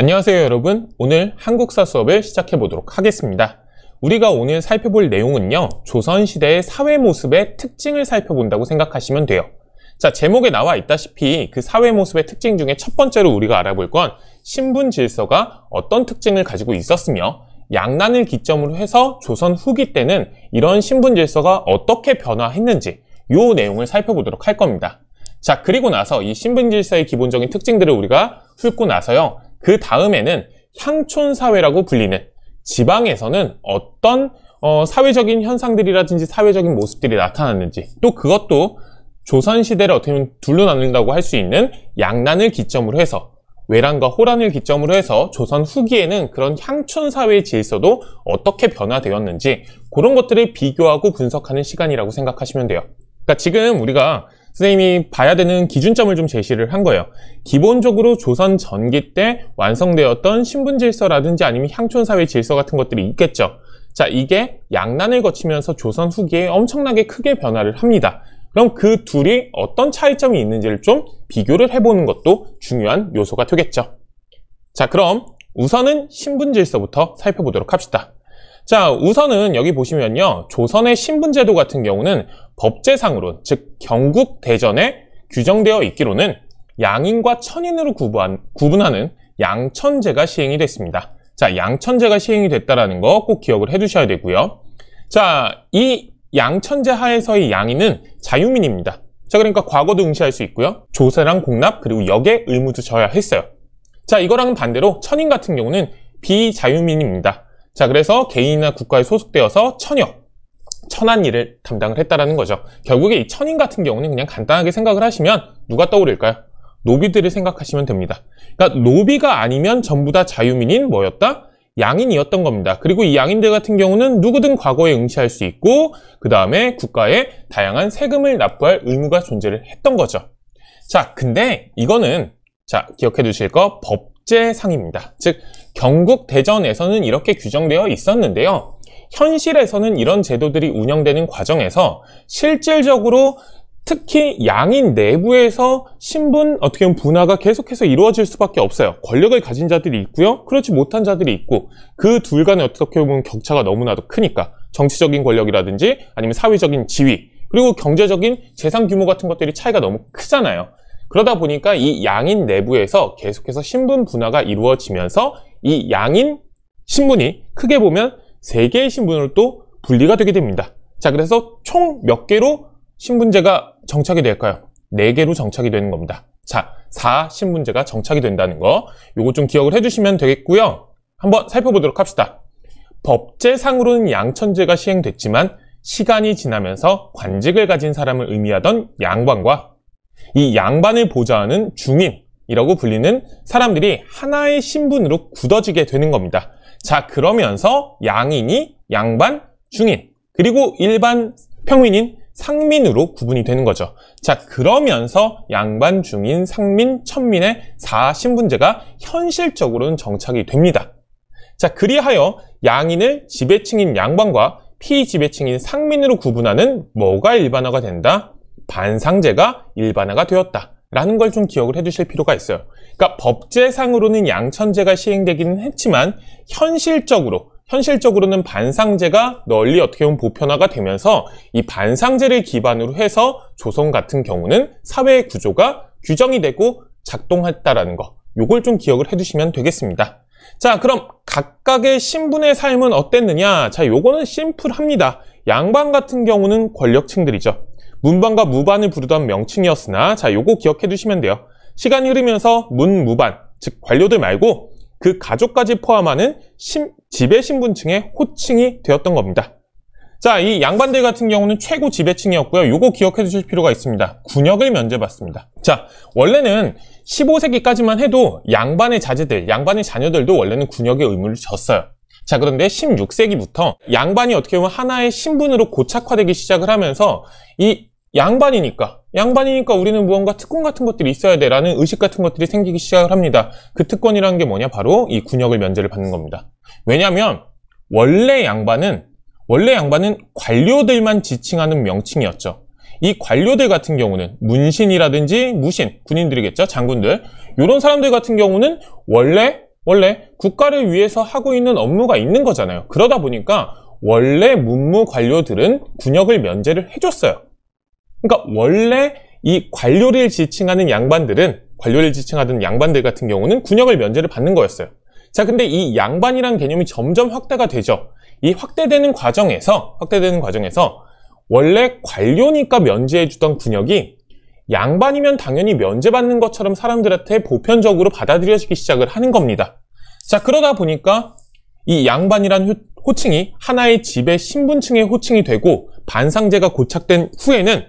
안녕하세요 여러분. 오늘 한국사 수업을 시작해 보도록 하겠습니다. 우리가 오늘 살펴볼 내용은요, 조선시대의 사회 모습의 특징을 살펴본다고 생각하시면 돼요. 자, 제목에 나와 있다시피 그 사회 모습의 특징 중에 첫 번째로 우리가 알아볼 건 신분 질서가 어떤 특징을 가지고 있었으며, 양난을 기점으로 해서 조선 후기 때는 이런 신분 질서가 어떻게 변화했는지 이 내용을 살펴보도록 할 겁니다. 자, 그리고 나서 이 신분 질서의 기본적인 특징들을 우리가 훑고 나서요, 그 다음에는 향촌사회라고 불리는 지방에서는 어떤 사회적인 현상들이라든지 사회적인 모습들이 나타났는지, 또 그것도 조선시대를 어떻게 보면 둘로 나눈다고 할 수 있는 양난을 기점으로 해서, 외란과 호란을 기점으로 해서 조선 후기에는 그런 향촌사회의 질서도 어떻게 변화되었는지, 그런 것들을 비교하고 분석하는 시간이라고 생각하시면 돼요. 그러니까 지금 우리가 선생님이 봐야 되는 기준점을 좀 제시를 한 거예요. 기본적으로 조선 전기 때 완성되었던 신분 질서라든지 아니면 향촌사회 질서 같은 것들이 있겠죠. 자, 이게 양난을 거치면서 조선 후기에 엄청나게 크게 변화를 합니다. 그럼 그 둘이 어떤 차이점이 있는지를 좀 비교를 해보는 것도 중요한 요소가 되겠죠. 자, 그럼 우선은 신분 질서부터 살펴보도록 합시다. 자, 우선은 여기 보시면요, 조선의 신분제도 같은 경우는 법제상으로, 즉 경국대전에 규정되어 있기로는 양인과 천인으로 구분하는 양천제가 시행이 됐습니다. 자, 양천제가 시행이 됐다는 거 꼭 기억을 해두셔야 되고요. 자, 이 양천제 하에서의 양인은 자유민입니다. 자, 그러니까 과거도 응시할 수 있고요, 조세랑 공납 그리고 역의 의무도 져야 했어요. 자, 이거랑은 반대로 천인 같은 경우는 비자유민입니다. 자, 그래서 개인이나 국가에 소속되어서 천한 일을 담당을 했다라는 거죠. 결국에 이 천인 같은 경우는 그냥 간단하게 생각을 하시면 누가 떠오를까요? 노비들을 생각하시면 됩니다. 그러니까 노비가 아니면 전부 다 자유민인 뭐였다? 양인이었던 겁니다. 그리고 이 양인들 같은 경우는 누구든 과거에 응시할 수 있고, 그 다음에 국가에 다양한 세금을 납부할 의무가 존재를 했던 거죠. 자, 근데 이거는, 자, 기억해 두실 거 법제상입니다. 즉 경국대전에서는 이렇게 규정되어 있었는데요, 현실에서는 이런 제도들이 운영되는 과정에서 실질적으로 특히 양인 내부에서 신분 어떻게 보면 분화가 계속해서 이루어질 수밖에 없어요. 권력을 가진 자들이 있고요, 그렇지 못한 자들이 있고, 그 둘 간에 어떻게 보면 격차가 너무나도 크니까 정치적인 권력이라든지 아니면 사회적인 지위, 그리고 경제적인 재산 규모 같은 것들이 차이가 너무 크잖아요. 그러다 보니까 이 양인 내부에서 계속해서 신분 분화가 이루어지면서 이 양인 신분이 크게 보면 3개의 신분으로 또 분리가 되게 됩니다. 자, 그래서 총 몇 개로 신분제가 정착이 될까요? 4개로 정착이 되는 겁니다. 자, 4신분제가 정착이 된다는 거, 요거 좀 기억을 해주시면 되겠고요. 한번 살펴보도록 합시다. 법제상으로는 양천제가 시행됐지만 시간이 지나면서 관직을 가진 사람을 의미하던 양반과 이 양반을 보좌하는 중인이라고 불리는 사람들이 하나의 신분으로 굳어지게 되는 겁니다. 자, 그러면서 양인이 양반, 중인, 그리고 일반 평민인 상민으로 구분이 되는 거죠. 자, 그러면서 양반, 중인, 상민, 천민의 4신분제가 현실적으로는 정착이 됩니다. 자, 그리하여 양인을 지배층인 양반과 피지배층인 상민으로 구분하는 뭐가 일반화가 된다? 반상제가 일반화가 되었다라는 걸 좀 기억을 해두실 필요가 있어요. 그러니까 법제상으로는 양천제가 시행되기는 했지만 현실적으로는 반상제가 널리 어떻게 보면 보편화가 되면서 이 반상제를 기반으로 해서 조선 같은 경우는 사회 구조가 규정이 되고 작동했다라는 거, 요걸 좀 기억을 해두시면 되겠습니다. 자, 그럼 각각의 신분의 삶은 어땠느냐? 자, 요거는 심플합니다. 양반 같은 경우는 권력층들이죠. 문반과 무반을 부르던 명칭이었으나, 자, 요거 기억해 두시면 돼요. 시간이 흐르면서 문, 무반, 즉 관료들 말고 그 가족까지 포함하는 지배신분층의 호칭이 되었던 겁니다. 자, 이 양반들 같은 경우는 최고 지배층이었고요. 요거 기억해 두실 필요가 있습니다. 군역을 면제받습니다. 자, 원래는 15세기까지만 해도 양반의 자제들, 양반의 자녀들도 원래는 군역의 의무를 졌어요. 자, 그런데 16세기부터 양반이 어떻게 보면 하나의 신분으로 고착화되기 시작을 하면서 이 양반이니까 우리는 무언가 특권 같은 것들이 있어야 돼 라는 의식 같은 것들이 생기기 시작을 합니다. 그 특권이라는 게 뭐냐? 바로 이 군역을 면제를 받는 겁니다. 왜냐하면 원래 양반은 관료들만 지칭하는 명칭이었죠. 이 관료들 같은 경우는 문신이라든지 무신, 군인들이겠죠, 장군들, 이런 사람들 같은 경우는 원래 원래 국가를 위해서 하고 있는 업무가 있는 거잖아요. 그러다 보니까 원래 문무 관료들은 군역을 면제를 해줬어요. 그러니까 원래 이 관료를 지칭하는 양반들 같은 경우는 군역을 면제를 받는 거였어요. 자, 근데 이 양반이라는 개념이 점점 확대가 되죠. 이 확대되는 과정에서 원래 관료니까 면제해주던 군역이 양반이면 당연히 면제받는 것처럼 사람들한테 보편적으로 받아들여지기 시작을 하는 겁니다. 자, 그러다 보니까 이 양반이란 호칭이 하나의 집의 신분층의 호칭이 되고 반상제가 고착된 후에는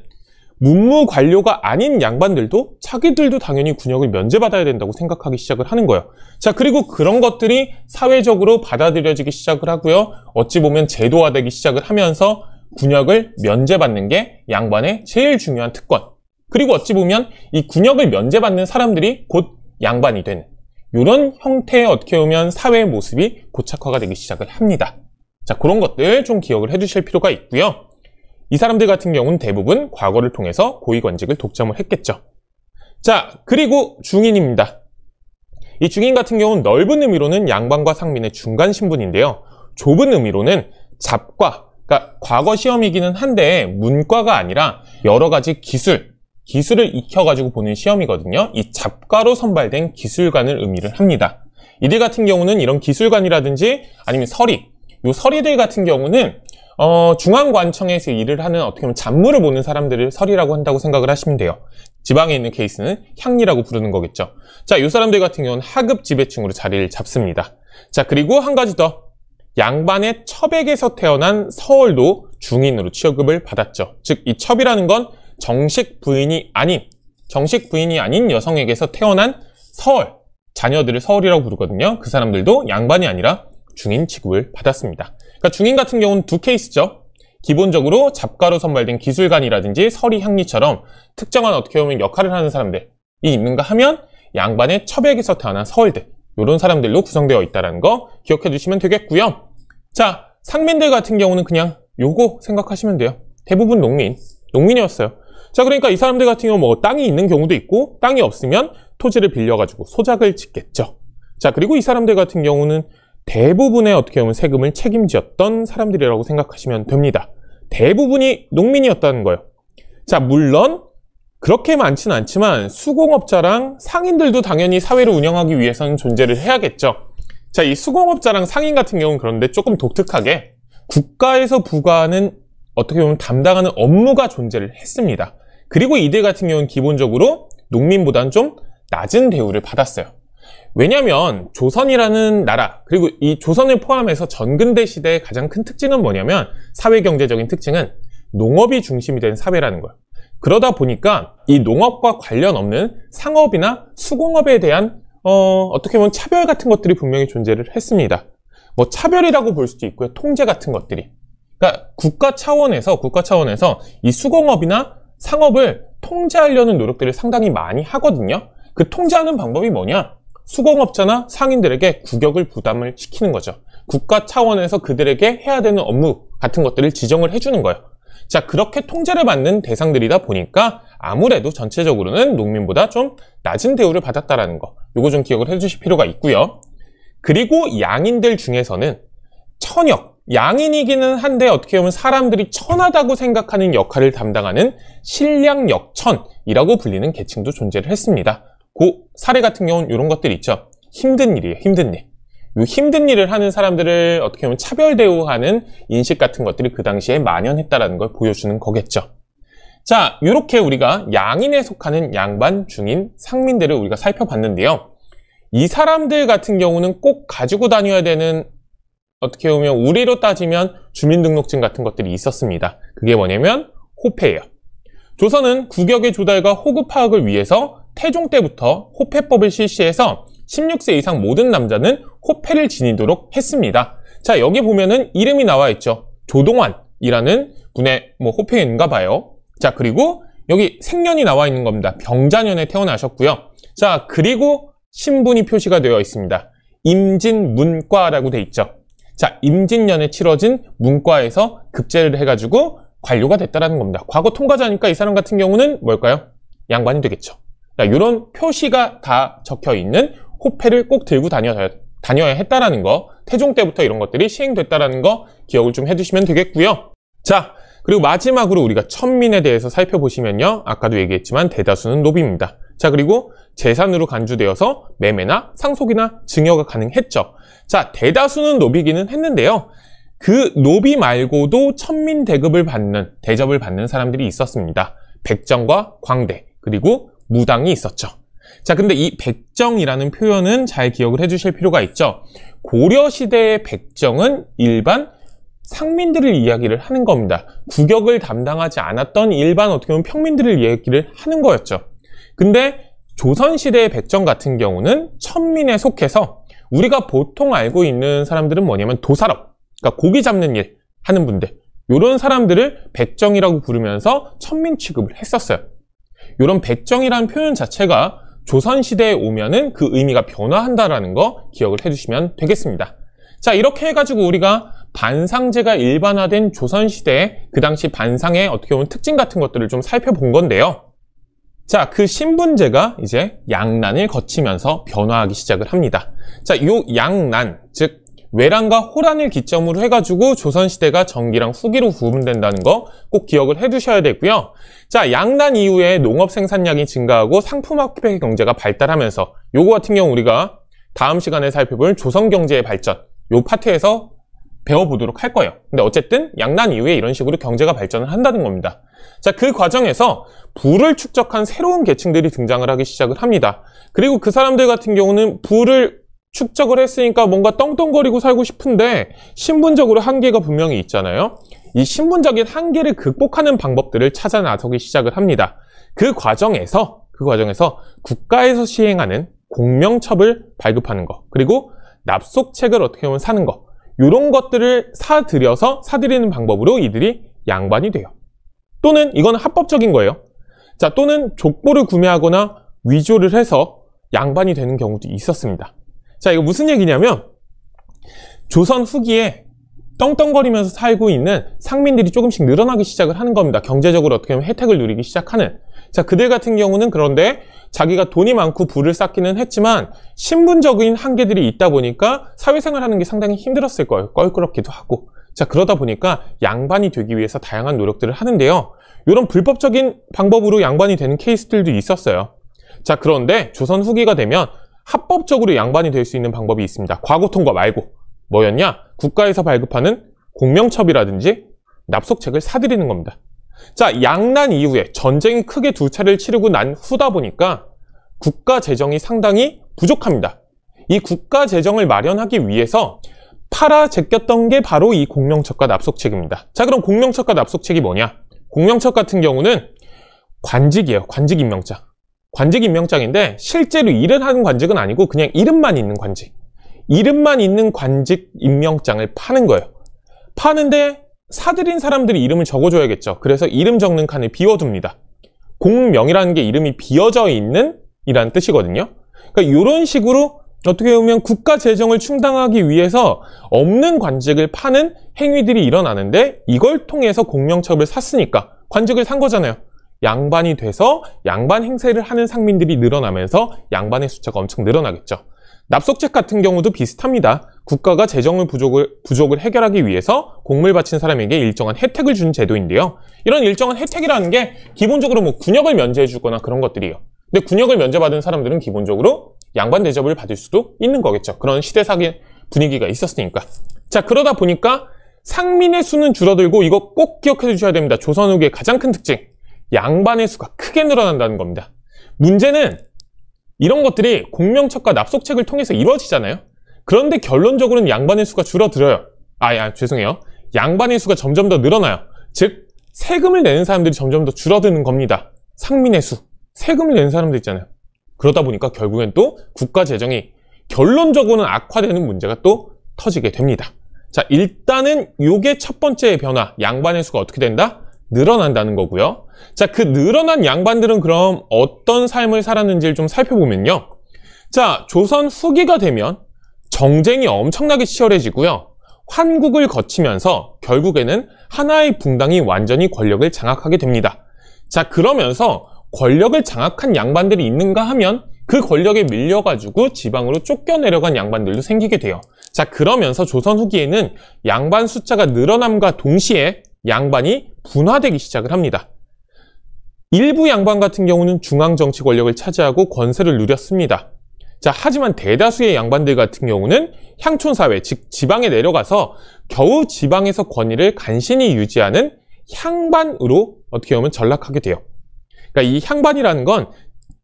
문무 관료가 아닌 양반들도 자기들도 당연히 군역을 면제받아야 된다고 생각하기 시작을 하는 거예요. 자, 그리고 그런 것들이 사회적으로 받아들여지기 시작을 하고요. 어찌 보면 제도화되기 시작을 하면서 군역을 면제받는 게 양반의 제일 중요한 특권. 그리고 어찌 보면 이 군역을 면제받는 사람들이 곧 양반이 되는 이런 형태의 어떻게 보면 사회의 모습이 고착화가 되기 시작을 합니다. 자, 그런 것들 좀 기억을 해두실 필요가 있고요. 이 사람들 같은 경우는 대부분 과거를 통해서 고위관직을 독점을 했겠죠. 자, 그리고 중인입니다. 이 중인 같은 경우는 넓은 의미로는 양반과 상민의 중간 신분인데요. 좁은 의미로는 잡과, 그러니까 과거 시험이기는 한데 문과가 아니라 여러 가지 기술을 익혀가지고 보는 시험이거든요. 이 잡과로 선발된 기술관을 의미를 합니다. 이들 같은 경우는 이런 기술관이라든지 아니면 요 서리들 같은 경우는 중앙관청에서 일을 하는 어떻게 보면 잡무를 보는 사람들을 서리라고 한다고 생각을 하시면 돼요. 지방에 있는 케이스는 향리라고 부르는 거겠죠. 자, 이 사람들 같은 경우는 하급 지배층으로 자리를 잡습니다. 자, 그리고 한 가지 더. 양반의 첩에게서 태어난 서얼도 중인으로 취급을 받았죠. 즉, 이 첩이라는 건 정식 부인이 아닌 여성에게서 태어난 서얼, 자녀들을 서얼이라고 부르거든요. 그 사람들도 양반이 아니라 중인 취급을 받았습니다. 그러니까 중인 같은 경우는 두 케이스죠. 기본적으로 잡가로 선발된 기술관이라든지 서리 향리처럼 특정한 어떻게 보면 역할을 하는 사람들이 있는가 하면 양반의 첩에게서 태어난 서얼들, 이런 사람들로 구성되어 있다는 거 기억해 두시면 되겠고요. 자, 상민들 같은 경우는 그냥 요거 생각하시면 돼요. 대부분 농민이었어요. 자, 그러니까 이 사람들 같은 경우 뭐 땅이 있는 경우도 있고 땅이 없으면 토지를 빌려가지고 소작을 짓겠죠. 자, 그리고 이 사람들 같은 경우는 대부분의 어떻게 보면 세금을 책임지었던 사람들이라고 생각하시면 됩니다. 대부분이 농민이었다는 거예요. 자, 물론 그렇게 많지는 않지만 수공업자랑 상인들도 당연히 사회를 운영하기 위해서는 존재를 해야겠죠. 자, 이 수공업자랑 상인 같은 경우는 그런데 조금 독특하게 국가에서 부과하는 어떻게 보면 담당하는 업무가 존재를 했습니다. 그리고 이들 같은 경우는 기본적으로 농민보다는 좀 낮은 대우를 받았어요. 왜냐하면 조선이라는 나라, 그리고 이 조선을 포함해서 전근대 시대의 가장 큰 특징은 뭐냐면 사회경제적인 특징은 농업이 중심이 된 사회라는 거예요. 그러다 보니까 이 농업과 관련 없는 상업이나 수공업에 대한 어떻게 보면 차별 같은 것들이 분명히 존재를 했습니다. 뭐 차별이라고 볼 수도 있고요. 통제 같은 것들이. 그러니까 국가 차원에서 이 수공업이나 상업을 통제하려는 노력들을 상당히 많이 하거든요. 그 통제하는 방법이 뭐냐? 수공업자나 상인들에게 구격을 부담을 시키는 거죠. 국가 차원에서 그들에게 해야 되는 업무 같은 것들을 지정을 해주는 거예요. 자, 그렇게 통제를 받는 대상들이다 보니까 아무래도 전체적으로는 농민보다 좀 낮은 대우를 받았다라는 거, 요거 좀 기억을 해주실 필요가 있고요. 그리고 양인들 중에서는 양인이기는 한데 어떻게 보면 사람들이 천하다고 생각하는 역할을 담당하는 신량역천이라고 불리는 계층도 존재를 했습니다. 그 사례 같은 경우는 이런 것들이 있죠. 힘든 일이에요. 힘든 일. 이 힘든 일을 하는 사람들을 어떻게 보면 차별 대우하는 인식 같은 것들이 그 당시에 만연했다라는 걸 보여주는 거겠죠. 자, 이렇게 우리가 양인에 속하는 양반, 중인, 상민들을 우리가 살펴봤는데요. 이 사람들 같은 경우는 꼭 가지고 다녀야 되는 어떻게 보면 우리로 따지면 주민등록증 같은 것들이 있었습니다. 그게 뭐냐면 호패예요. 조선은 국역의 조달과 호구 파악을 위해서 태종 때부터 호패법을 실시해서 16세 이상 모든 남자는 호패를 지니도록 했습니다. 자, 여기 보면은 이름이 나와 있죠. 조동환이라는 분의 호패인가 봐요. 자, 그리고 여기 생년이 나와 있는 겁니다. 병자년에 태어나셨고요. 자, 그리고 신분이 표시가 되어 있습니다. 임진문과라고 돼 있죠. 자, 임진년에 치러진 문과에서 급제를 해가지고 관료가 됐다라는 겁니다. 과거 통과자니까 이 사람 같은 경우는 뭘까요? 양반이 되겠죠. 자, 이런 표시가 다 적혀 있는 호패를 꼭 들고 다녀야 다녀야 했다라는 거, 태종 때부터 이런 것들이 시행됐다라는 거 기억을 좀 해두시면 되겠고요. 자, 그리고 마지막으로 우리가 천민에 대해서 살펴보시면요. 아까도 얘기했지만 대다수는 노비입니다. 자, 그리고 재산으로 간주되어서 매매나 상속이나 증여가 가능했죠. 자, 대다수는 노비기는 했는데요. 그 노비 말고도 천민 대접을 받는 사람들이 있었습니다. 백정과 광대, 그리고 무당이 있었죠. 자, 근데 이 백정이라는 표현은 잘 기억을 해주실 필요가 있죠. 고려시대의 백정은 일반 상민들을 이야기를 하는 겁니다. 국역을 담당하지 않았던 일반 어떻게 보면 평민들을 이야기를 하는 거였죠. 근데 조선시대의 백정 같은 경우는 천민에 속해서 우리가 보통 알고 있는 사람들은 뭐냐면 도살업, 그러니까 고기 잡는 일 하는 분들, 이런 사람들을 백정이라고 부르면서 천민 취급을 했었어요. 이런 백정이라는 표현 자체가 조선시대에 오면은 그 의미가 변화한다라는 거 기억을 해주시면 되겠습니다. 자, 이렇게 해가지고 우리가 반상제가 일반화된 조선시대에 그 당시 반상의 어떻게 보면 특징 같은 것들을 좀 살펴본 건데요. 자, 그 신분제가 이제 양난을 거치면서 변화하기 시작을 합니다. 자, 요 양난, 즉 외란과 호란을 기점으로 해가지고 조선시대가 전기랑 후기로 구분된다는 거 꼭 기억을 해두셔야 되고요. 자, 양난 이후에 농업 생산량이 증가하고 상품화폐 경제가 발달하면서 요거 같은 경우 우리가 다음 시간에 살펴볼 조선 경제의 발전, 요 파트에서 배워보도록 할 거예요. 근데 어쨌든 양난 이후에 이런 식으로 경제가 발전을 한다는 겁니다. 자, 그 과정에서 부를 축적한 새로운 계층들이 등장을 하기 시작을 합니다. 그리고 그 사람들 같은 경우는 부를 축적을 했으니까 뭔가 떵떵거리고 살고 싶은데 신분적으로 한계가 분명히 있잖아요. 이 신분적인 한계를 극복하는 방법들을 찾아 나서기 시작을 합니다. 그 과정에서 국가에서 시행하는 공명첩을 발급하는 거, 그리고 납속책을 어떻게 보면 사는 거, 이런 것들을 사들이는 방법으로 이들이 양반이 돼요. 또는 이건 합법적인 거예요. 자, 또는 족보를 구매하거나 위조를 해서 양반이 되는 경우도 있었습니다. 자, 이거 무슨 얘기냐면 조선 후기에 떵떵거리면서 살고 있는 상민들이 조금씩 늘어나기 시작을 하는 겁니다. 경제적으로 어떻게 보면 혜택을 누리기 시작하는. 자, 그들 같은 경우는 그런데 자기가 돈이 많고 부를 쌓기는 했지만 신분적인 한계들이 있다 보니까 사회생활하는 게 상당히 힘들었을 거예요. 껄끄럽기도 하고. 자, 그러다 보니까 양반이 되기 위해서 다양한 노력들을 하는데요. 이런 불법적인 방법으로 양반이 되는 케이스들도 있었어요. 자, 그런데 조선 후기가 되면 합법적으로 양반이 될 수 있는 방법이 있습니다. 과거 통과 말고. 뭐였냐? 국가에서 발급하는 공명첩이라든지 납속책을 사들이는 겁니다. 자, 양난 이후에 전쟁이 크게 두 차례를 치르고 난 후다 보니까 국가 재정이 상당히 부족합니다. 이 국가 재정을 마련하기 위해서 팔아 제꼈던 게 바로 이 공명첩과 납속책입니다. 자, 그럼 공명첩과 납속책이 뭐냐? 공명첩 같은 경우는 관직이에요. 관직 임명장. 관직 임명장인데 실제로 일을 하는 관직은 아니고 그냥 이름만 있는 관직. 이름만 있는 관직 임명장을 파는 거예요. 파는데 사들인 사람들이 이름을 적어줘야겠죠. 그래서 이름 적는 칸을 비워둡니다. 공명이라는 게 이름이 비어져 있는 이라는 뜻이거든요. 그러니까 이런 식으로 어떻게 보면 국가 재정을 충당하기 위해서 없는 관직을 파는 행위들이 일어나는데 이걸 통해서 공명첩을 샀으니까 관직을 산 거잖아요. 양반이 돼서 양반 행세를 하는 상민들이 늘어나면서 양반의 숫자가 엄청 늘어나겠죠. 납속책 같은 경우도 비슷합니다. 국가가 재정을 부족을 해결하기 위해서 공물 바친 사람에게 일정한 혜택을 주는 제도인데요. 이런 일정한 혜택이라는 게 기본적으로 뭐 군역을 면제해 주거나 그런 것들이에요. 근데 군역을 면제받은 사람들은 기본적으로 양반 대접을 받을 수도 있는 거겠죠. 그런 시대사의 분위기가 있었으니까. 자, 그러다 보니까 상민의 수는 줄어들고 이거 꼭 기억해 주셔야 됩니다. 조선 후기의 가장 큰 특징. 양반의 수가 크게 늘어난다는 겁니다. 문제는 이런 것들이 공명첩과 납속책을 통해서 이루어지잖아요. 그런데 결론적으로는 양반의 수가 줄어들어요. 죄송해요. 양반의 수가 점점 더 늘어나요. 즉 세금을 내는 사람들이 점점 더 줄어드는 겁니다. 상민의 수, 세금을 내는 사람들 있잖아요. 그러다 보니까 결국엔 또 국가 재정이 결론적으로는 악화되는 문제가 또 터지게 됩니다. 자, 일단은 요게 첫 번째 변화, 양반의 수가 어떻게 된다? 늘어난다는 거고요. 자, 그 늘어난 양반들은 그럼 어떤 삶을 살았는지를 좀 살펴보면요. 자, 조선 후기가 되면 정쟁이 엄청나게 치열해지고요. 환국을 거치면서 결국에는 하나의 붕당이 완전히 권력을 장악하게 됩니다. 자, 그러면서 권력을 장악한 양반들이 있는가 하면 그 권력에 밀려가지고 지방으로 쫓겨내려간 양반들도 생기게 돼요. 자, 그러면서 조선 후기에는 양반 숫자가 늘어남과 동시에 양반이 분화되기 시작을 합니다. 일부 양반 같은 경우는 중앙 정치 권력을 차지하고 권세를 누렸습니다. 자, 하지만 대다수의 양반들 같은 경우는 향촌사회, 즉 지방에 내려가서 겨우 지방에서 권위를 간신히 유지하는 향반으로 어떻게 보면 전락하게 돼요. 그러니까 이 향반이라는 건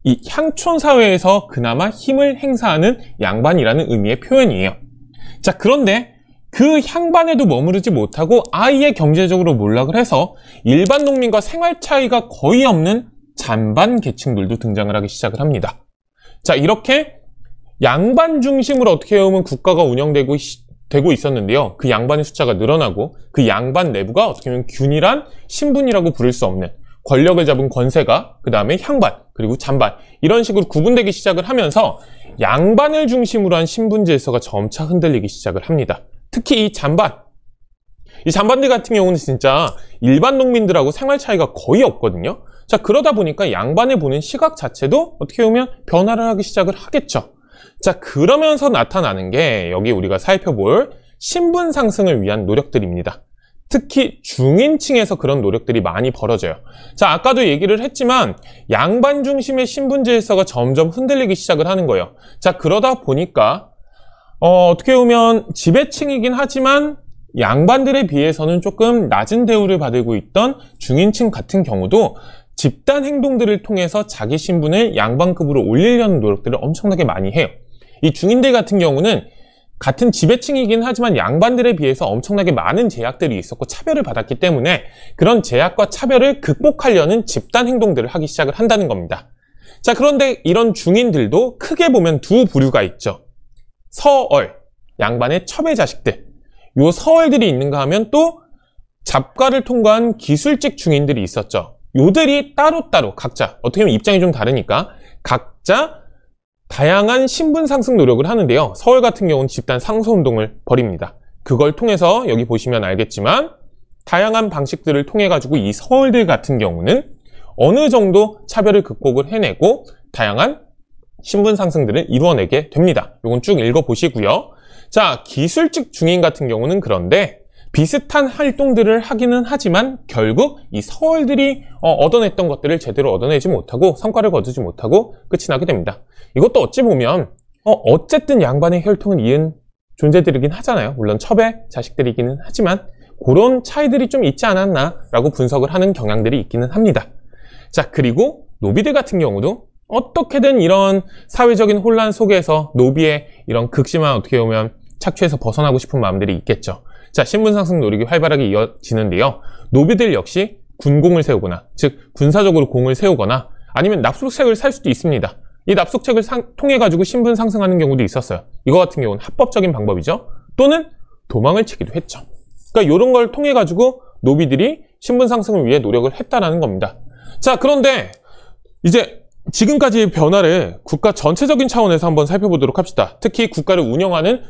이 향촌사회에서 그나마 힘을 행사하는 양반이라는 의미의 표현이에요. 자, 그런데 그 향반에도 머무르지 못하고 아예 경제적으로 몰락을 해서 일반 농민과 생활 차이가 거의 없는 잔반 계층들도 등장을 하기 시작을 합니다. 자, 이렇게 양반 중심으로 어떻게 보면 국가가 운영되고 있었는데요. 그 양반의 숫자가 늘어나고 그 양반 내부가 어떻게 보면 균일한 신분이라고 부를 수 없는 권력을 잡은 권세가 그 다음에 향반 그리고 잔반 이런 식으로 구분되기 시작을 하면서 양반을 중심으로 한 신분 질서가 점차 흔들리기 시작을 합니다. 특히 이 잔반들 같은 경우는 진짜 일반 농민들하고 생활 차이가 거의 없거든요. 자, 그러다 보니까 양반을 보는 시각 자체도 어떻게 보면 변화를 하기 시작을 하겠죠. 자, 그러면서 나타나는 게 여기 우리가 살펴볼 신분 상승을 위한 노력들입니다. 특히 중인층에서 그런 노력들이 많이 벌어져요. 자, 아까도 얘기를 했지만 양반 중심의 신분 질서가 점점 흔들리기 시작을 하는 거예요. 자, 그러다 보니까 어떻게 보면 지배층이긴 하지만 양반들에 비해서는 조금 낮은 대우를 받고 있던 중인층 같은 경우도 집단 행동들을 통해서 자기 신분을 양반급으로 올리려는 노력들을 엄청나게 많이 해요. 이 중인들 같은 경우는 같은 지배층이긴 하지만 양반들에 비해서 엄청나게 많은 제약들이 있었고 차별을 받았기 때문에 그런 제약과 차별을 극복하려는 집단 행동들을 하기 시작을 한다는 겁니다. 자, 그런데 이런 중인들도 크게 보면 두 부류가 있죠. 서얼, 양반의 첩의 자식들. 요 서얼들이 있는가 하면 또 잡과를 통과한 기술직 중인들이 있었죠. 요들이 따로따로 각자 어떻게 보면 입장이 좀 다르니까 각자 다양한 신분 상승 노력을 하는데요. 서울 같은 경우는 집단 상소운동을 벌입니다. 그걸 통해서 여기 보시면 알겠지만 다양한 방식들을 통해 가지고 이 서울들 같은 경우는 어느 정도 차별을 극복을 해내고 다양한 신분 상승들을 이루어내게 됩니다. 이건 쭉 읽어보시고요. 자, 기술직 중인 같은 경우는 그런데 비슷한 활동들을 하기는 하지만 결국 이 서울들이 얻어냈던 것들을 제대로 얻어내지 못하고 성과를 거두지 못하고 끝이 나게 됩니다. 이것도 어찌 보면 어쨌든 양반의 혈통을 이은 존재들이긴 하잖아요. 물론 첩의 자식들이기는 하지만 그런 차이들이 좀 있지 않았나라고 분석을 하는 경향들이 있기는 합니다. 자, 그리고 노비들 같은 경우도 어떻게든 이런 사회적인 혼란 속에서 노비의 이런 극심한 어떻게 보면 착취에서 벗어나고 싶은 마음들이 있겠죠. 자, 신분 상승 노력이 활발하게 이어지는데요. 노비들 역시 군공을 세우거나, 즉 군사적으로 공을 세우거나 아니면 납속책을 살 수도 있습니다. 이 납속책을 통해 가지고 신분 상승하는 경우도 있었어요. 이거 같은 경우는 합법적인 방법이죠. 또는 도망을 치기도 했죠. 그러니까 이런 걸 통해 가지고 노비들이 신분 상승을 위해 노력을 했다라는 겁니다. 자, 그런데 이제 지금까지의 변화를 국가 전체적인 차원에서 한번 살펴보도록 합시다. 특히 국가를 운영하는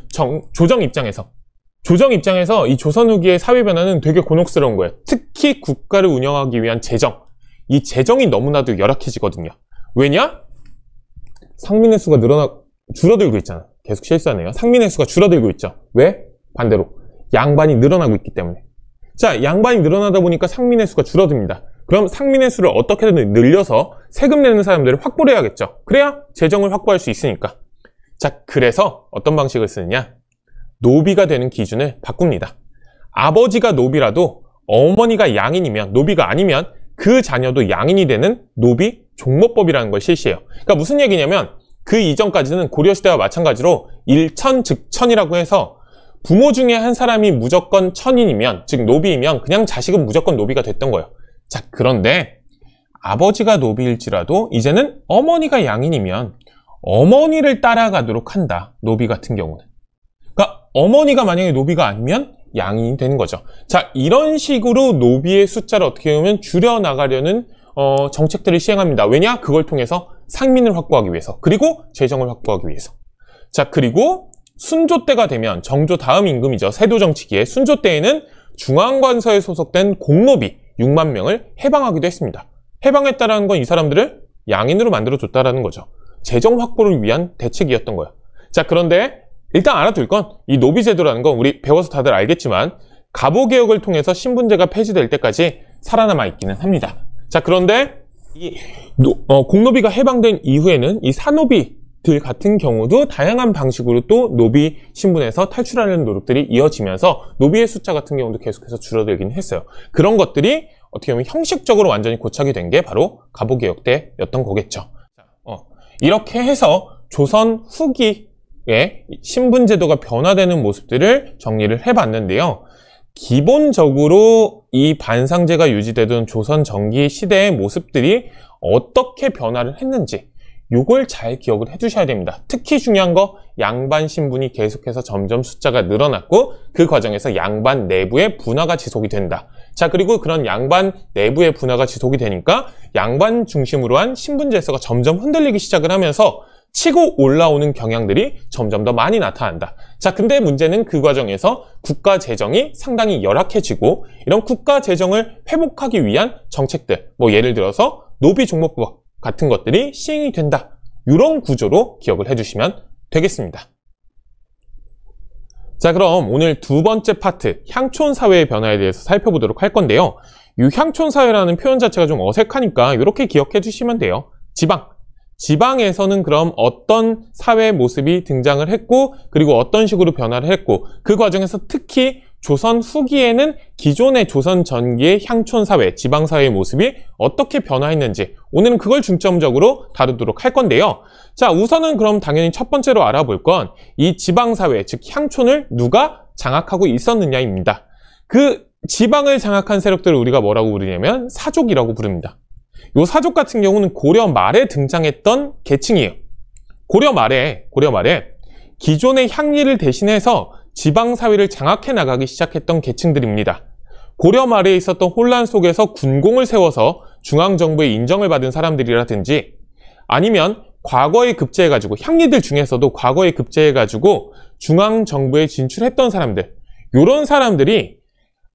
조정 입장에서 이 조선 후기의 사회 변화는 되게 곤혹스러운 거예요. 특히 국가를 운영하기 위한 재정. 이 재정이 너무나도 열악해지거든요. 왜냐? 상민의 수가 줄어들고 있잖아. 계속 실수하네요. 상민의 수가 줄어들고 있죠. 왜? 반대로 양반이 늘어나고 있기 때문에. 자, 양반이 늘어나다 보니까 상민의 수가 줄어듭니다. 그럼 상민의 수를 어떻게든 늘려서 세금 내는 사람들을 확보를 해야겠죠. 그래야 재정을 확보할 수 있으니까. 자, 그래서 어떤 방식을 쓰느냐? 노비가 되는 기준을 바꿉니다. 아버지가 노비라도 어머니가 양인이면, 노비가 아니면 그 자녀도 양인이 되는 노비 종모법이라는 걸 실시해요. 그러니까 무슨 얘기냐면 그 이전까지는 고려시대와 마찬가지로 일천즉천이라고 해서 부모 중에 한 사람이 무조건 천인이면, 즉 노비이면 그냥 자식은 무조건 노비가 됐던 거예요. 자, 그런데 아버지가 노비일지라도 이제는 어머니가 양인이면 어머니를 따라가도록 한다. 노비 같은 경우는. 그러니까 어머니가 만약에 노비가 아니면 양인이 되는 거죠. 자, 이런 식으로 노비의 숫자를 어떻게 보면 줄여나가려는 정책들을 시행합니다. 왜냐? 그걸 통해서 상민을 확보하기 위해서, 그리고 재정을 확보하기 위해서. 자, 그리고 순조 때가 되면, 정조 다음 임금이죠. 세도 정치기에 순조 때에는 중앙관서에 소속된 공노비 6만 명을 해방하기도 했습니다. 해방했다라는 건 이 사람들을 양인으로 만들어줬다라는 거죠. 재정 확보를 위한 대책이었던 거예요. 자, 그런데 일단 알아둘 건 이 노비제도라는 건 우리 배워서 다들 알겠지만 갑오개혁을 통해서 신분제가 폐지될 때까지 살아남아 있기는 합니다. 자, 그런데 이 공노비가 해방된 이후에는 이 사노비들 같은 경우도 다양한 방식으로 또 노비 신분에서 탈출하려는 노력들이 이어지면서 노비의 숫자 같은 경우도 계속해서 줄어들긴 했어요. 그런 것들이 어떻게 보면 형식적으로 완전히 고착이 된 게 바로 갑오개혁 때였던 거겠죠. 이렇게 해서 조선 후기에 신분제도가 변화되는 모습들을 정리를 해봤는데요. 기본적으로 이 반상제가 유지되던 조선 전기 시대의 모습들이 어떻게 변화를 했는지 이걸 잘 기억을 해두셔야 됩니다. 특히 중요한 거 양반 신분이 계속해서 점점 숫자가 늘어났고 그 과정에서 양반 내부의 분화가 지속이 된다. 자, 그리고 그런 양반 내부의 분화가 지속이 되니까 양반 중심으로 한 신분 질서가 점점 흔들리기 시작을 하면서 치고 올라오는 경향들이 점점 더 많이 나타난다. 자, 근데 문제는 그 과정에서 국가 재정이 상당히 열악해지고 이런 국가 재정을 회복하기 위한 정책들, 뭐 예를 들어서 노비종목법 같은 것들이 시행이 된다. 이런 구조로 기억을 해주시면 되겠습니다. 자, 그럼 오늘 두 번째 파트, 향촌사회의 변화에 대해서 살펴보도록 할 건데요. 이 향촌사회라는 표현 자체가 좀 어색하니까 이렇게 기억해 주시면 돼요. 지방에서는 그럼 어떤 사회 모습이 등장을 했고 그리고 어떤 식으로 변화를 했고 그 과정에서 특히 조선 후기에는 기존의 조선 전기의 향촌사회, 지방사회의 모습이 어떻게 변화했는지 오늘은 그걸 중점적으로 다루도록 할 건데요. 자, 우선은 그럼 당연히 첫 번째로 알아볼 건 이 지방사회, 즉 향촌을 누가 장악하고 있었느냐입니다. 그 지방을 장악한 세력들을 우리가 뭐라고 부르냐면 사족이라고 부릅니다. 이 사족 같은 경우는 고려 말에 등장했던 계층이에요. 고려 말에 기존의 향리를 대신해서 지방사회를 장악해 나가기 시작했던 계층들입니다. 고려 말에 있었던 혼란 속에서 군공을 세워서 중앙정부의 인정을 받은 사람들이라든지 아니면 과거에 급제해가지고 향리들 중에서도 과거에 급제해가지고 중앙정부에 진출했던 사람들, 이런 사람들이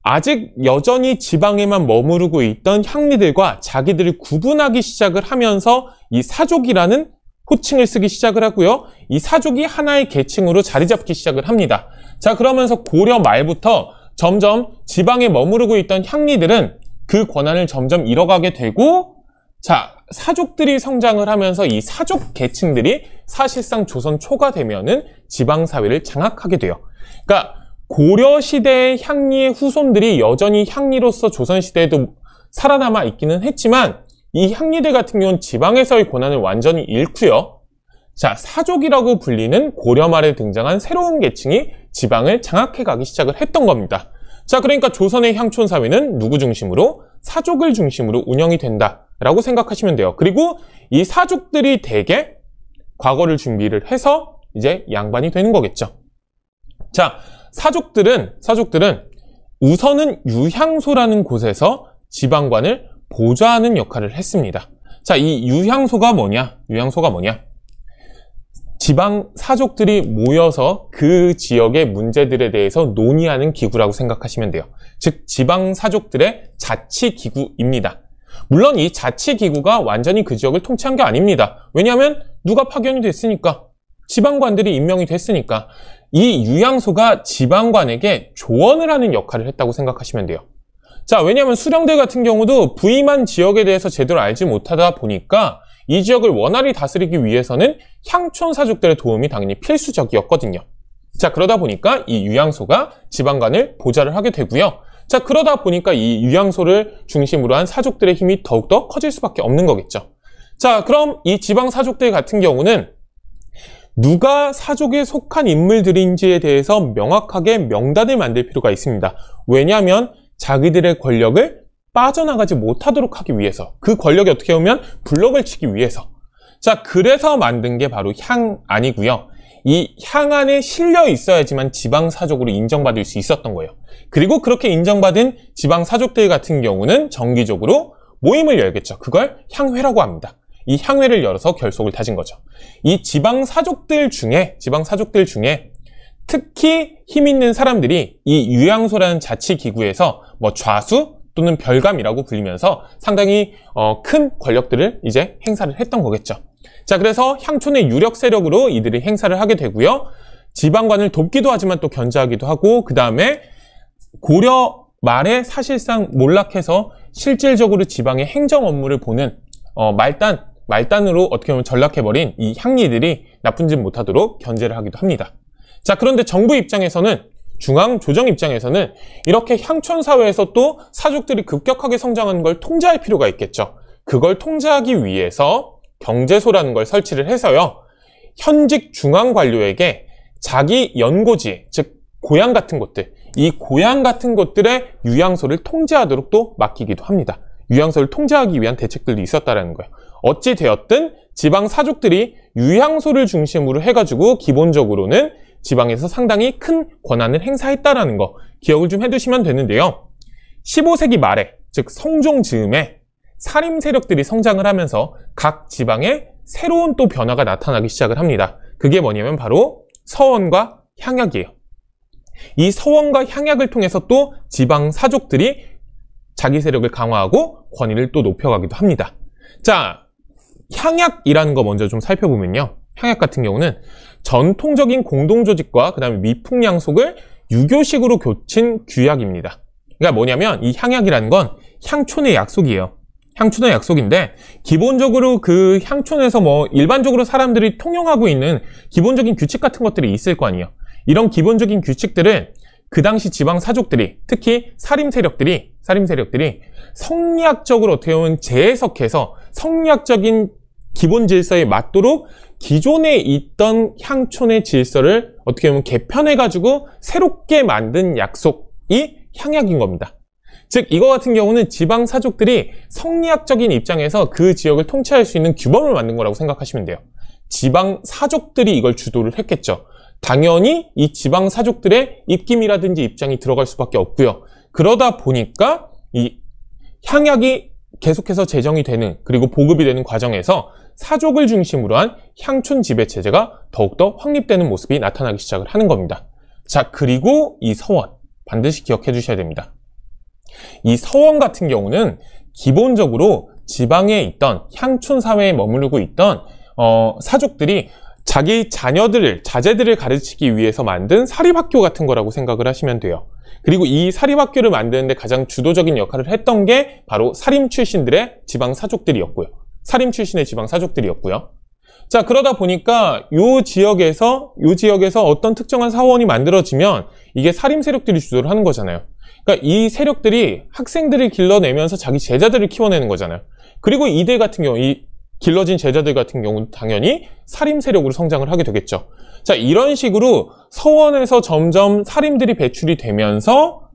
아직 여전히 지방에만 머무르고 있던 향리들과 자기들을 구분하기 시작을 하면서 이 사족이라는 호칭을 쓰기 시작을 하고요. 이 사족이 하나의 계층으로 자리 잡기 시작을 합니다. 자, 그러면서 고려 말부터 점점 지방에 머무르고 있던 향리들은 그 권한을 점점 잃어가게 되고, 자, 사족들이 성장을 하면서 이 사족 계층들이 사실상 조선 초가 되면은 지방사회를 장악하게 돼요. 그러니까 고려시대의 향리의 후손들이 여전히 향리로서 조선시대에도 살아남아 있기는 했지만 이 향리들 같은 경우는 지방에서의 권한을 완전히 잃고요. 자, 사족이라고 불리는 고려 말에 등장한 새로운 계층이 지방을 장악해 가기 시작을 했던 겁니다. 자, 그러니까 조선의 향촌사회는 누구 중심으로? 사족을 중심으로 운영이 된다라고 생각하시면 돼요. 그리고 이 사족들이 대개 과거를 준비를 해서 이제 양반이 되는 거겠죠. 자, 사족들은 우선은 유향소라는 곳에서 지방관을 보좌하는 역할을 했습니다. 자, 이 유향소가 뭐냐? 지방 사족들이 모여서 그 지역의 문제들에 대해서 논의하는 기구라고 생각하시면 돼요. 즉, 지방 사족들의 자치기구입니다. 물론 이 자치기구가 완전히 그 지역을 통치한 게 아닙니다. 왜냐하면 누가 파견이 됐으니까, 지방관들이 임명이 됐으니까 이 유향소가 지방관에게 조언을 하는 역할을 했다고 생각하시면 돼요. 자, 왜냐하면 수령들 같은 경우도 부임한 지역에 대해서 제대로 알지 못하다 보니까 이 지역을 원활히 다스리기 위해서는 향촌사족들의 도움이 당연히 필수적이었거든요. 자, 그러다 보니까 이 유향소가 지방관을 보좌를 하게 되고요. 자, 그러다 보니까 이 유향소를 중심으로 한 사족들의 힘이 더욱더 커질 수밖에 없는 거겠죠. 자, 그럼 이 지방사족들 같은 경우는 누가 사족에 속한 인물들인지에 대해서 명확하게 명단을 만들 필요가 있습니다. 왜냐하면 자기들의 권력을 빠져나가지 못하도록 하기 위해서, 그 권력이 어떻게 보면 블록을 치기 위해서. 자, 그래서 만든 게 바로 향안이고요. 이 향안에 실려 있어야지만 지방사족으로 인정받을 수 있었던 거예요. 그리고 그렇게 인정받은 지방사족들 같은 경우는 정기적으로 모임을 열겠죠. 그걸 향회라고 합니다. 이 향회를 열어서 결속을 다진 거죠. 이 지방사족들 중에 특히 힘 있는 사람들이 이 유향소라는 자치기구에서 뭐 좌수 또는 별감이라고 불리면서 상당히 큰 권력들을 이제 행사를 했던 거겠죠. 자, 그래서 향촌의 유력 세력으로 이들이 행사를 하게 되고요. 지방관을 돕기도 하지만 또 견제하기도 하고, 그 다음에 고려 말에 사실상 몰락해서 실질적으로 지방의 행정 업무를 보는 말단으로 어떻게 보면 전락해버린 이 향리들이 나쁜 짓 못하도록 견제를 하기도 합니다. 자, 그런데 정부 입장에서는, 중앙조정 입장에서는 이렇게 향촌 사회에서 또 사족들이 급격하게 성장하는 걸 통제할 필요가 있겠죠. 그걸 통제하기 위해서 경제소라는 걸 설치를 해서요, 현직 중앙 관료에게 자기 연고지, 즉 고향 같은 곳들, 이 고향 같은 곳들의 유양소를 통제하도록 또 맡기기도 합니다. 유양소를 통제하기 위한 대책들도 있었다라는 거예요. 어찌 되었든 지방 사족들이 유양소를 중심으로 해가지고 기본적으로는 지방에서 상당히 큰 권한을 행사했다라는 거 기억을 좀 해두시면 되는데요. 15세기 말에, 즉 성종 즈음에 사림 세력들이 성장을 하면서 각 지방에 새로운 또 변화가 나타나기 시작을 합니다. 그게 뭐냐면 바로 서원과 향약이에요. 이 서원과 향약을 통해서 또 지방 사족들이 자기 세력을 강화하고 권위를 또 높여가기도 합니다. 자, 향약이라는 거 먼저 좀 살펴보면요. 향약 같은 경우는 전통적인 공동조직과 그 다음에 미풍양속을 유교식으로 교친 규약입니다. 그러니까 뭐냐면 이 향약이라는 건 향촌의 약속이에요. 향촌의 약속인데, 기본적으로 그 향촌에서 일반적으로 사람들이 통용하고 있는 기본적인 규칙 같은 것들이 있을 거 아니에요. 이런 기본적인 규칙들은 그 당시 지방 사족들이, 특히 사림 세력들이 성리학적으로 어떻게 보면 재해석해서 성리학적인 기본 질서에 맞도록 기존에 있던 향촌의 질서를 어떻게 보면 개편해가지고 새롭게 만든 약속이 향약인 겁니다. 즉, 이거 같은 경우는 지방 사족들이 성리학적인 입장에서 그 지역을 통치할 수 있는 규범을 만든 거라고 생각하시면 돼요. 지방 사족들이 이걸 주도를 했겠죠. 당연히 이 지방 사족들의 입김이라든지 입장이 들어갈 수밖에 없고요. 그러다 보니까 이 향약이 계속해서 제정이 되는, 그리고 보급이 되는 과정에서 사족을 중심으로 한 향촌 지배 체제가 더욱더 확립되는 모습이 나타나기 시작을 하는 겁니다. 자, 그리고 이 서원 반드시 기억해 주셔야 됩니다. 이 서원 같은 경우는 기본적으로 지방에 있던 향촌 사회에 머무르고 있던 사족들이 자기 자제들을 가르치기 위해서 만든 사립학교 같은 거라고 생각을 하시면 돼요. 그리고 이 사립학교를 만드는데 가장 주도적인 역할을 했던 게 바로 사림 출신들의 지방 사족들이었고요. 자, 그러다 보니까 요 지역에서 어떤 특정한 사원이 만들어지면 이게 사림 세력들이 주도를 하는 거잖아요. 그러니까 이 세력들이 학생들을 길러내면서 자기 제자들을 키워내는 거잖아요. 그리고 이들 같은 경우, 이 길러진 제자들 같은 경우는 당연히 사림 세력으로 성장을 하게 되겠죠. 자, 이런 식으로 서원에서 점점 사림들이 배출이 되면서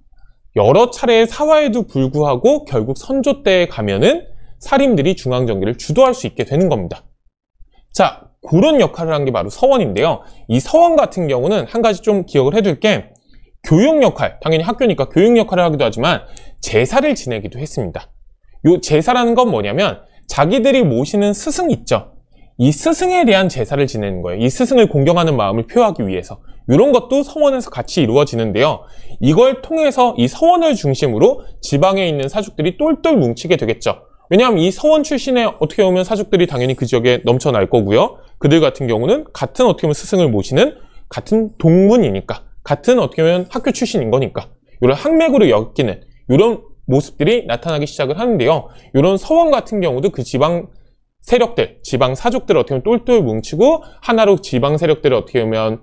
여러 차례의 사화에도 불구하고 결국 선조 때에 가면은 사림들이 중앙정기를 주도할 수 있게 되는 겁니다. 자, 그런 역할을 한 게 바로 서원인데요. 이 서원 같은 경우는 한 가지 좀 기억을 해둘 게, 교육 역할, 당연히 학교니까 교육 역할을 하기도 하지만 제사를 지내기도 했습니다. 요 제사라는 건 뭐냐면 자기들이 모시는 스승 있죠. 이 스승에 대한 제사를 지내는 거예요. 이 스승을 공경하는 마음을 표하기 위해서. 이런 것도 서원에서 같이 이루어지는데요. 이걸 통해서 이 서원을 중심으로 지방에 있는 사족들이 똘똘 뭉치게 되겠죠. 왜냐하면 이 서원 출신의 어떻게 보면 사족들이 당연히 그 지역에 넘쳐날 거고요. 그들 같은 경우는 같은 어떻게 보면 스승을 모시는 같은 동문이니까, 같은 어떻게 보면 학교 출신인 거니까 이런 학맥으로 엮이는 이런 모습들이 나타나기 시작을 하는데요. 이런 서원 같은 경우도 그 지방 세력들, 지방 사족들을 어떻게 보면 똘똘 뭉치고 하나로 지방 세력들을 어떻게 보면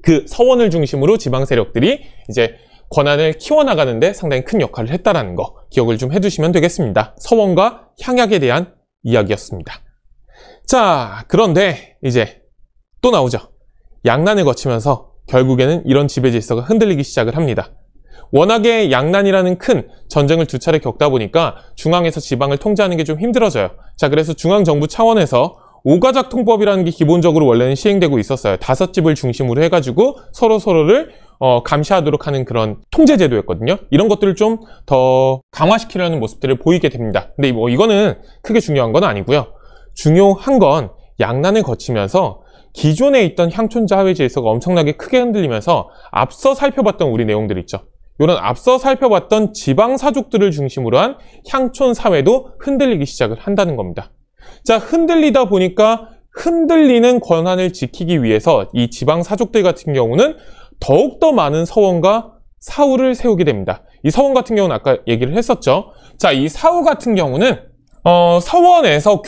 그 서원을 중심으로 지방 세력들이 이제 권한을 키워나가는데 상당히 큰 역할을 했다라는 거 기억을 좀 해두시면 되겠습니다. 서원과 향약에 대한 이야기였습니다. 자, 그런데 이제 또 나오죠. 양난을 거치면서 결국에는 이런 지배 질서가 흔들리기 시작을 합니다. 워낙에 양난이라는 큰 전쟁을 두 차례 겪다 보니까 중앙에서 지방을 통제하는 게 좀 힘들어져요. 자, 그래서 중앙정부 차원에서 오가작 통법이라는 게 기본적으로 원래는 시행되고 있었어요. 5집을 중심으로 해가지고 서로를 감시하도록 하는 그런 통제제도였거든요. 이런 것들을 좀 더 강화시키려는 모습들을 보이게 됩니다. 근데 이거는 크게 중요한 건 아니고요. 중요한 건 양난을 거치면서 기존에 있던 향촌 사회 질서가 엄청나게 크게 흔들리면서 앞서 살펴봤던 우리 내용들 있죠. 이런 앞서 살펴봤던 지방 사족들을 중심으로 한 향촌 사회도 흔들리기 시작을 한다는 겁니다. 자, 흔들리다 보니까 흔들리는 권한을 지키기 위해서 이 지방사족들 같은 경우는 더욱더 많은 서원과 사후를 세우게 됩니다. 이 서원 같은 경우는 아까 얘기를 했었죠. 자, 이 사후 같은 경우는 서원에서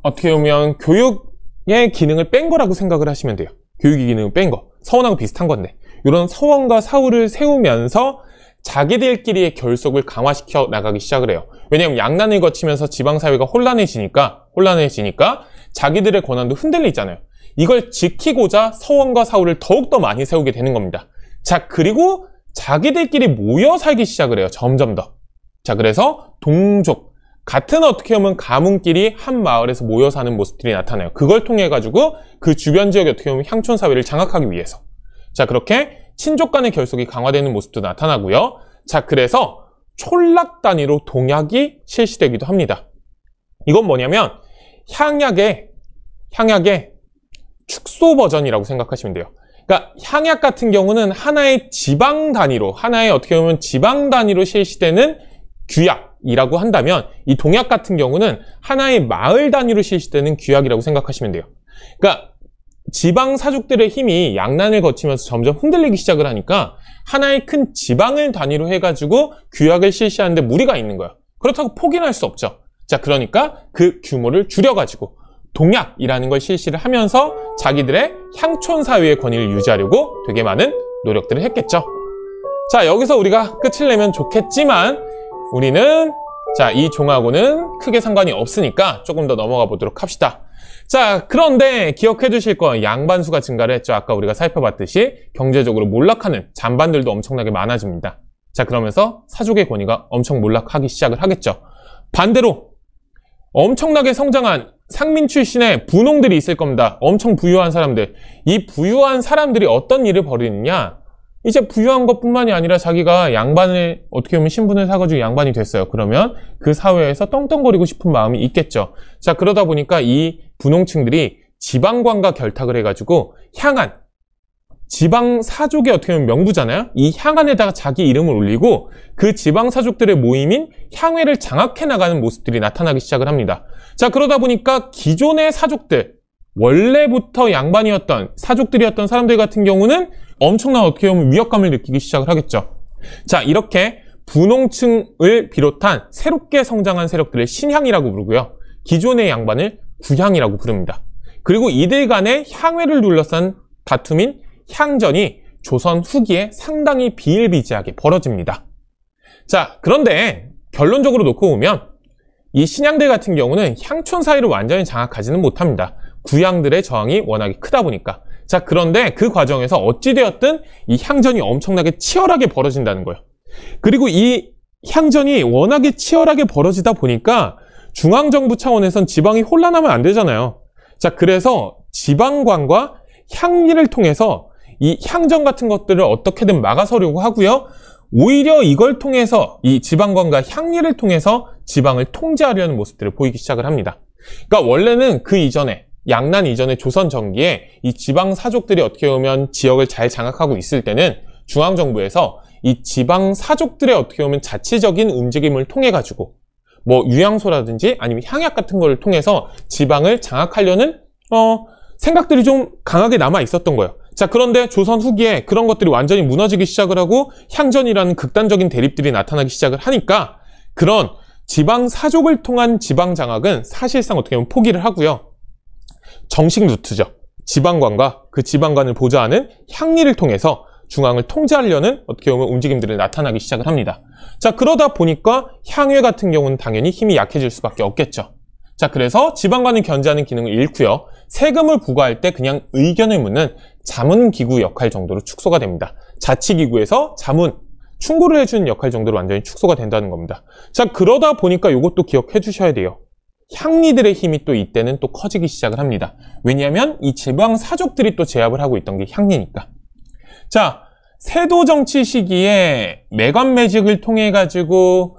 어떻게 보면 교육의 기능을 뺀 거라고 생각을 하시면 돼요. 교육의 기능을 뺀 거. 서원하고 비슷한 건데. 이런 서원과 사후를 세우면서 자기들끼리의 결속을 강화시켜 나가기 시작을 해요. 왜냐하면 양난을 거치면서 지방사회가 혼란해지니까 자기들의 권한도 흔들리잖아요. 이걸 지키고자 서원과 사후를 더욱더 많이 세우게 되는 겁니다. 자, 그리고 자기들끼리 모여 살기 시작을 해요. 점점 더. 자, 그래서 동족, 같은 어떻게 보면 가문끼리 한 마을에서 모여 사는 모습들이 나타나요. 그걸 통해 가지고 그 주변 지역에 어떻게 보면 향촌 사회를 장악하기 위해서. 자, 그렇게 친족 간의 결속이 강화되는 모습도 나타나고요. 자, 그래서 촌락 단위로 동약이 실시되기도 합니다. 이건 뭐냐면 향약의 축소 버전이라고 생각하시면 돼요. 그러니까 향약 같은 경우는 하나의 지방 단위로, 하나의 어떻게 보면 지방 단위로 실시되는 규약이라고 한다면 이 동약 같은 경우는 하나의 마을 단위로 실시되는 규약이라고 생각하시면 돼요. 그러니까 지방 사족들의 힘이 양난을 거치면서 점점 흔들리기 시작을 하니까 하나의 큰 지방을 단위로 해가지고 규약을 실시하는데 무리가 있는 거예요. 그렇다고 포기할 수 없죠. 자, 그러니까 그 규모를 줄여가지고 동약이라는 걸 실시를 하면서 자기들의 향촌 사회의 권위를 유지하려고 되게 많은 노력들을 했겠죠. 자, 여기서 우리가 끝을 내면 좋겠지만 우리는 자, 이 종하고는 크게 상관이 없으니까 조금 더 넘어가 보도록 합시다. 자, 그런데 기억해 주실 건 양반수가 증가를 했죠. 아까 우리가 살펴봤듯이 경제적으로 몰락하는 잔반들도 엄청나게 많아집니다. 자, 그러면서 사족의 권위가 엄청 몰락하기 시작을 하겠죠. 반대로 엄청나게 성장한 상민 출신의 분홍들이 있을 겁니다. 엄청 부유한 사람들. 이 부유한 사람들이 어떤 일을 벌이느냐? 이제 부유한 것뿐만이 아니라 자기가 양반을 어떻게 보면 신분을 사가지고 양반이 됐어요. 그러면 그 사회에서 떵떵거리고 싶은 마음이 있겠죠. 자, 그러다 보니까 이 분홍층들이 지방관과 결탁을 해가지고 향안, 지방 사족의 어떻게 보면 명부잖아요. 이 향안에다가 자기 이름을 올리고 그 지방 사족들의 모임인 향회를 장악해 나가는 모습들이 나타나기 시작을 합니다. 자, 그러다 보니까 기존의 사족들, 원래부터 양반이었던 사족들이었던 사람들 같은 경우는 엄청난 어떻게 보면 위협감을 느끼기 시작을 하겠죠. 자, 이렇게 분홍층을 비롯한 새롭게 성장한 세력들을 신향이라고 부르고요. 기존의 양반을 구향이라고 부릅니다. 그리고 이들 간의 향회를 둘러싼 다툼인 향전이 조선 후기에 상당히 비일비재하게 벌어집니다. 자, 그런데 결론적으로 놓고 보면 이 신향들 같은 경우는 향촌 사회를 완전히 장악하지는 못합니다. 구향들의 저항이 워낙에 크다 보니까. 자, 그런데 그 과정에서 어찌되었든 이 향전이 엄청나게 치열하게 벌어진다는 거예요. 그리고 이 향전이 워낙에 치열하게 벌어지다 보니까 중앙정부 차원에선 지방이 혼란하면 안 되잖아요. 자, 그래서 지방관과 향리를 통해서 이 향전 같은 것들을 어떻게든 막아서려고 하고요. 오히려 이걸 통해서 이 지방관과 향리를 통해서 지방을 통제하려는 모습들을 보이기 시작을 합니다. 그러니까 원래는 그 이전에 양난 이전의 조선 전기에 이 지방 사족들이 어떻게 보면 지역을 잘 장악하고 있을 때는 중앙정부에서 이 지방 사족들의 어떻게 보면 자치적인 움직임을 통해 가지고 뭐 유양소라든지 아니면 향약 같은 거를 통해서 지방을 장악하려는 생각들이 좀 강하게 남아 있었던 거예요. 자, 그런데 조선 후기에 그런 것들이 완전히 무너지기 시작을 하고 향전이라는 극단적인 대립들이 나타나기 시작을 하니까 그런 지방 사족을 통한 지방 장악은 사실상 어떻게 보면 포기를 하고요. 정식 루트죠. 지방관과 그 지방관을 보좌하는 향리를 통해서 중앙을 통제하려는 어떻게 보면 움직임들이 나타나기 시작을 합니다. 자, 그러다 보니까 향회 같은 경우는 당연히 힘이 약해질 수밖에 없겠죠. 자, 그래서 지방관을 견제하는 기능을 잃고요. 세금을 부과할 때 그냥 의견을 묻는 자문기구 역할 정도로 축소가 됩니다. 자치기구에서 자문, 충고를 해주는 역할 정도로 완전히 축소가 된다는 겁니다. 자, 그러다 보니까 이것도 기억해 주셔야 돼요. 향리들의 힘이 또 이때는 또 커지기 시작을 합니다. 왜냐하면 이 지방 사족들이 또 제압을 하고 있던 게 향리니까. 자, 세도 정치 시기에 매관매직을 통해 가지고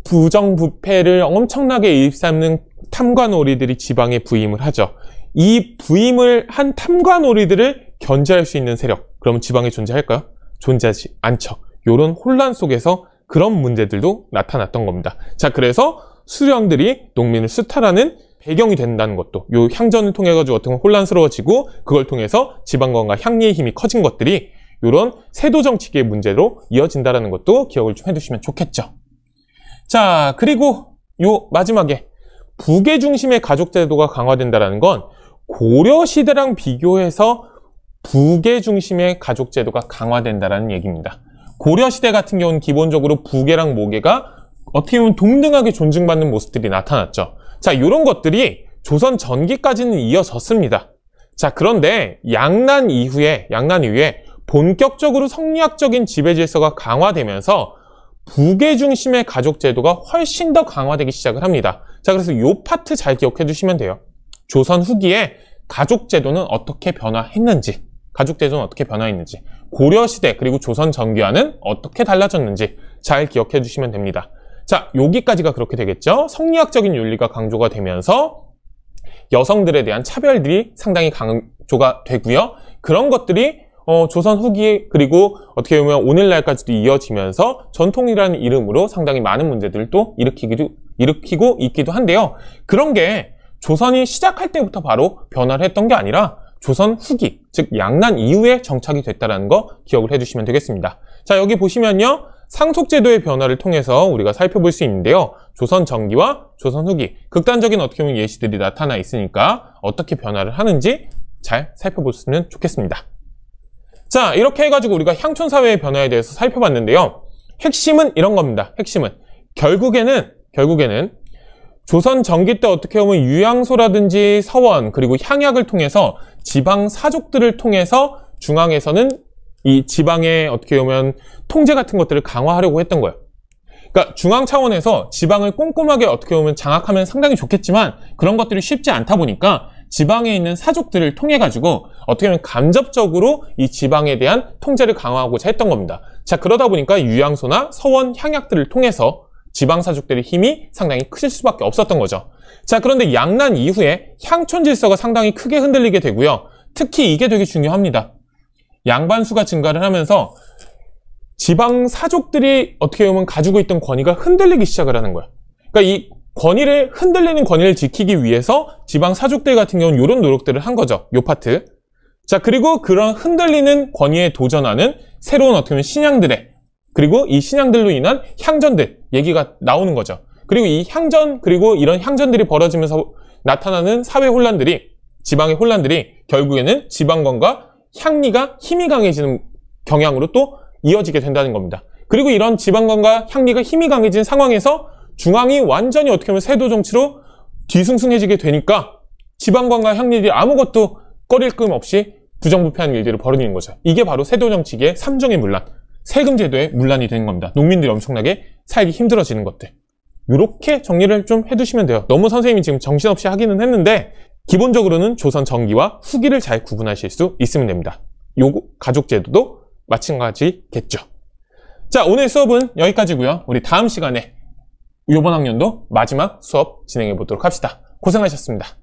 부정부패를 엄청나게 일삼는 탐관오리들이 지방에 부임을 하죠. 이 부임을 한 탐관오리들을 견제할 수 있는 세력, 그러면 지방에 존재할까요? 존재하지 않죠. 이런 혼란 속에서 그런 문제들도 나타났던 겁니다. 자, 그래서 수령들이 농민을 수탈하는 배경이 된다는 것도, 요 향전을 통해 가지고 어떻게 보면 혼란스러워지고 그걸 통해서 지방건과 향리의 힘이 커진 것들이 이런 세도 정치기의 문제로 이어진다는 것도 기억을 좀 해두시면 좋겠죠. 자, 그리고 요 마지막에 부계 중심의 가족 제도가 강화된다는 건 고려 시대랑 비교해서 부계 중심의 가족 제도가 강화된다는 얘기입니다. 고려 시대 같은 경우는 기본적으로 부계랑 모계가 어떻게 보면 동등하게 존중받는 모습들이 나타났죠. 자, 이런 것들이 조선 전기까지는 이어졌습니다. 자, 그런데 양난 이후에 본격적으로 성리학적인 지배 질서가 강화되면서 부계 중심의 가족 제도가 훨씬 더 강화되기 시작을 합니다. 자, 그래서 이 파트 잘 기억해 두시면 돼요. 조선 후기에 가족 제도는 어떻게 변화했는지, 고려 시대 그리고 조선 전기와는 어떻게 달라졌는지 잘 기억해 두시면 됩니다. 자, 여기까지가 그렇게 되겠죠. 성리학적인 윤리가 강조가 되면서 여성들에 대한 차별들이 상당히 강조가 되고요. 그런 것들이 조선 후기 그리고 어떻게 보면 오늘날까지도 이어지면서 전통이라는 이름으로 상당히 많은 문제들도 일으키고 있기도 한데요. 그런 게 조선이 시작할 때부터 바로 변화를 했던 게 아니라 조선 후기, 즉 양난 이후에 정착이 됐다는 거 기억을 해주시면 되겠습니다. 자, 여기 보시면요. 상속제도의 변화를 통해서 우리가 살펴볼 수 있는데요. 조선 전기와 조선 후기, 극단적인 어떻게 보면 예시들이 나타나 있으니까 어떻게 변화를 하는지 잘 살펴보시면 좋겠습니다. 자, 이렇게 해가지고 우리가 향촌사회의 변화에 대해서 살펴봤는데요. 핵심은 이런 겁니다. 핵심은 결국에는 조선 전기 때 어떻게 보면 유양소라든지 서원 그리고 향약을 통해서 지방 사족들을 통해서 중앙에서는 이 지방의 어떻게 보면 통제 같은 것들을 강화하려고 했던 거예요. 그러니까 중앙 차원에서 지방을 꼼꼼하게 어떻게 보면 장악하면 상당히 좋겠지만 그런 것들이 쉽지 않다 보니까 지방에 있는 사족들을 통해 가지고 어떻게 보면 간접적으로 이 지방에 대한 통제를 강화하고자 했던 겁니다. 자, 그러다 보니까 유양소나 서원, 향약들을 통해서 지방 사족들의 힘이 상당히 크실 수밖에 없었던 거죠. 자, 그런데 양난 이후에 향촌 질서가 상당히 크게 흔들리게 되고요. 특히 이게 되게 중요합니다. 양반수가 증가를 하면서 지방 사족들이 어떻게 보면 가지고 있던 권위가 흔들리기 시작을 하는 거예요. 그러니까 이 흔들리는 권위를 지키기 위해서 지방 사족들 같은 경우는 이런 노력들을 한 거죠. 요 파트. 자, 그리고 그런 흔들리는 권위에 도전하는 새로운 어떻게 보면 신양들의, 그리고 이 신양들로 인한 향전들 얘기가 나오는 거죠. 그리고 이 향전, 그리고 이런 향전들이 벌어지면서 나타나는 사회 혼란들이, 지방의 혼란들이 결국에는 지방권과 향리가 힘이 강해지는 경향으로 또 이어지게 된다는 겁니다. 그리고 이런 지방권과 향리가 힘이 강해진 상황에서 중앙이 완전히 어떻게 보면 세도 정치로 뒤숭숭해지게 되니까 지방권과 향리들이 아무것도 꺼릴 낌 없이 부정부패한 일들이 벌어지는 거죠. 이게 바로 세도 정치계의 3종의 문란, 세금 제도의 문란이 되는 겁니다. 농민들이 엄청나게 살기 힘들어지는 것들. 이렇게 정리를 좀 해두시면 돼요. 너무 선생님이 지금 정신없이 하기는 했는데 기본적으로는 조선 전기와 후기를 잘 구분하실 수 있으면 됩니다. 요 가족제도도 마찬가지겠죠. 자, 오늘 수업은 여기까지고요. 우리 다음 시간에 이번 학년도 마지막 수업 진행해 보도록 합시다. 고생하셨습니다.